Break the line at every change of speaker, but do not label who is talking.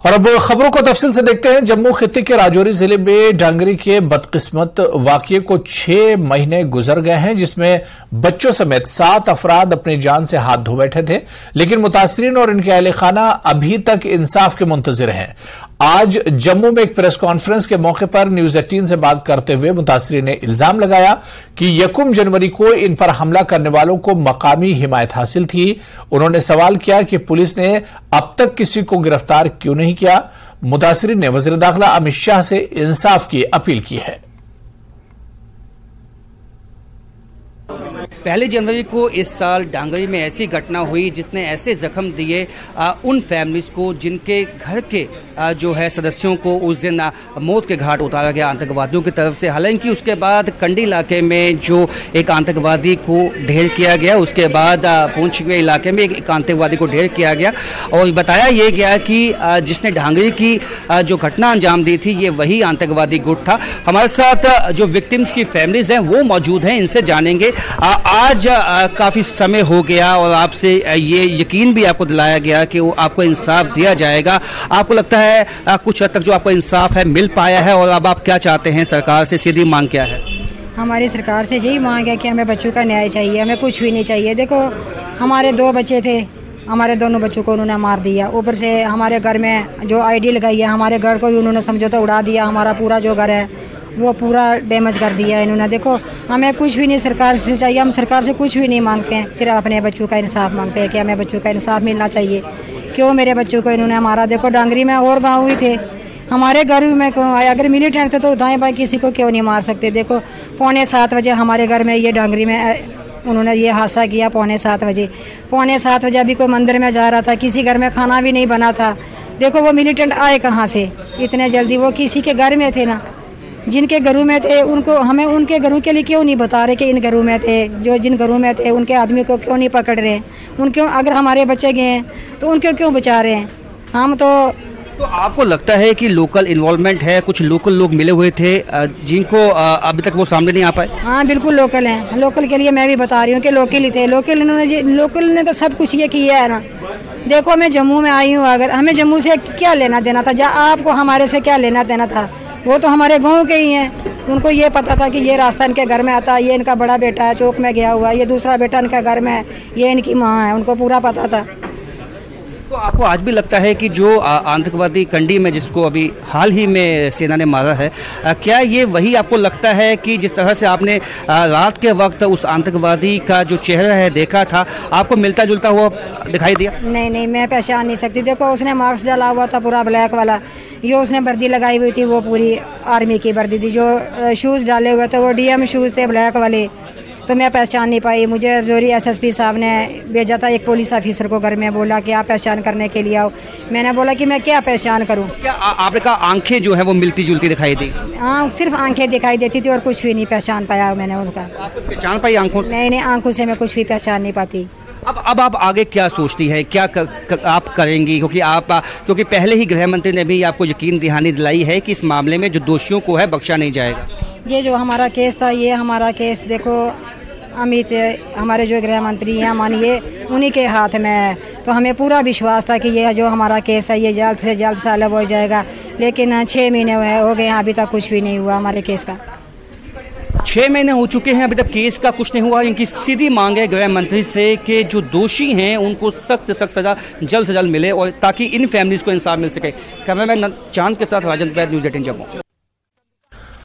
और अब खबरों को तफसील से देखते हैं। जम्मू खित्ते के राजौरी जिले में डांगरी के बदकिस्मत वाकये को 6 महीने गुजर गए हैं, जिसमें बच्चों समेत 7 अफराद अपनी जान से हाथ धो बैठे थे, लेकिन मुतासरीन और इनके अहले खाना अभी तक इंसाफ के मुंतजिर हैं। आज जम्मू में एक प्रेस कॉन्फ्रेंस के मौके पर न्यूज 18 से बात करते हुए मुतासरीन ने इल्जाम लगाया कि 1 जनवरी को इन पर हमला करने वालों को मकामी हिमायत हासिल थी। उन्होंने सवाल किया कि पुलिस ने अब तक किसी को गिरफ्तार क्यों नहीं किया। मुतासरीन ने वज़ीर दाखिला अमित शाह से इंसाफ की अपील की है।
1 जनवरी को इस साल डांगरी में ऐसी घटना हुई जिसने ऐसे जख्म दिए उन फैमिलीज को जिनके घर के जो है सदस्यों को उस दिन मौत के घाट उतारा गया आतंकवादियों की तरफ से। हालांकि उसके बाद कंडी इलाके में जो एक आतंकवादी को ढेर किया गया, उसके बाद पुंछ के इलाके में एक आतंकवादी को ढेर किया गया और बताया यह गया कि जिसने डांगरी की जो घटना अंजाम दी थी ये वही आतंकवादी गुट था। हमारे साथ जो विक्टिम्स की फैमिलीज हैं वो मौजूद हैं, इनसे जानेंगे। आज काफ़ी समय हो गया और आपसे ये यकीन भी आपको दिलाया गया कि वो आपको इंसाफ दिया जाएगा। आपको लगता है कुछ हद तक जो आपको इंसाफ है मिल पाया है, और अब आप क्या चाहते हैं? सरकार से सीधी मांग क्या है?
हमारी सरकार से यही मांग है कि हमें बच्चों का न्याय चाहिए, हमें कुछ भी नहीं चाहिए। देखो, हमारे 2 बच्चे थे, हमारे दोनों बच्चों को उन्होंने मार दिया। ऊपर से हमारे घर में जो आईडी लगाई है, हमारे घर को भी उन्होंने समझौता उड़ा दिया। हमारा पूरा जो घर है वो पूरा डैमेज कर दिया इन्होंने। देखो, हमें कुछ भी नहीं सरकार से चाहिए, हम सरकार से कुछ भी नहीं मांगते हैं, सिर्फ अपने बच्चों का इंसाफ मांगते हैं कि हमें बच्चों का इंसाफ मिलना चाहिए। क्यों मेरे बच्चों को इन्होंने मारा? देखो, डांगरी में और गाँव ही थे, हमारे घर में क्यों आए? अगर मिलिटेंट थे तो दाएं बाएं किसी को क्यों नहीं मार सकते? देखो, 6:45 बजे हमारे घर में ये डांगरी में उन्होंने ये हादसा किया। 6:45 बजे 7:45 बजे अभी कोई मंदिर में जा रहा था, किसी घर में खाना भी नहीं बना था। देखो, वो मिलिटेंट आए कहाँ से इतने जल्दी? वो किसी के घर में थे ना, जिनके घरों में थे उनको, हमें उनके घरों के लिए क्यों नहीं बता रहे कि इन घरों में थे? जो जिन घरों में थे उनके आदमी को क्यों नहीं पकड़ रहे हैं? उनके अगर हमारे बच्चे गए हैं तो उनको क्यों बचा रहे हैं? हम तो
आपको लगता है कि लोकल इन्वॉल्वमेंट है? कुछ लोकल लोग मिले हुए थे जिनको अभी तक वो सामने नहीं आ पाए?
हाँ, बिल्कुल लोकल हैं। लोकल के लिए मैं भी बता रही हूँ कि लोकल ही थे। लोकल ने तो सब कुछ ये किया है ना। देखो, मैं जम्मू में आई हूँ, अगर हमें जम्मू से क्या लेना देना था? आपको हमारे से क्या लेना देना था? वो तो हमारे गांव के ही हैं। उनको ये पता था कि ये रास्ता इनके घर में आता है, ये इनका बड़ा बेटा है चौक में गया हुआ है, ये दूसरा बेटा इनके घर में है, ये इनकी माँ है, उनको पूरा पता था।
तो आपको आज भी लगता है कि जो आतंकवादी कंडी में जिसको अभी हाल ही में सेना ने मारा है, क्या ये वही आपको लगता है कि जिस तरह से आपने रात के वक्त उस आतंकवादी का जो चेहरा है देखा था, आपको मिलता जुलता हुआ दिखाई दिया?
नहीं, मैं पहचान नहीं सकती। देखो, उसने मास्क डाला हुआ था पूरा ब्लैक वाला, ये उसने वर्दी लगाई हुई थी, वो पूरी आर्मी की वर्दी थी। जो शूज़ डाले हुए थे वो डीएम शूज़ थे ब्लैक वाले, तो मैं पहचान नहीं पाई। मुझे राजौरी एसएसपी साहब ने भेजा था एक पुलिस ऑफिसर को घर में, बोला कि आप पहचान करने के लिए आओ। मैंने बोला कि मैं क्या पहचान करूं?
क्या आपने कहा आंखें जो है वो मिलती जुलती दिखाई दी?
हाँ, सिर्फ आंखें दिखाई देती थी और कुछ भी नहीं पहचान पाया मैंने उनका।
आप पहचान पाई आंखों से?
नहीं, आंखों से मैं कुछ भी पहचान नहीं पाती।
अब आप आगे क्या सोचती है, क्या आप करेंगी? क्योंकि पहले ही गृह मंत्री ने भी आपको यकीन दहानी दिलाई है कि इस मामले में जो दोषियों को है बख्शा नहीं जाएगा।
ये जो हमारा केस था, ये हमारा केस देखो, अमित हमारे जो गृह मंत्री हैं मानिए उन्हीं के हाथ में है, तो हमें पूरा विश्वास था कि ये जो हमारा केस है ये जल्द से जल्द सॉल्व हो जाएगा। लेकिन 6 महीने हो गए हैं, अभी तक कुछ भी नहीं हुआ हमारे केस का।
6 महीने हो चुके हैं, अभी तक केस का कुछ नहीं हुआ। इनकी सीधी मांग है गृह मंत्री से कि जो दोषी हैं उनको सख्त से सख्त सजा जल्द से जल्द मिले, और ताकि इन फैमिलीज को इंसाफ मिल सके। कैमरामैन चांद के साथ राजन वैद, न्यूज़ 18 जम्मू।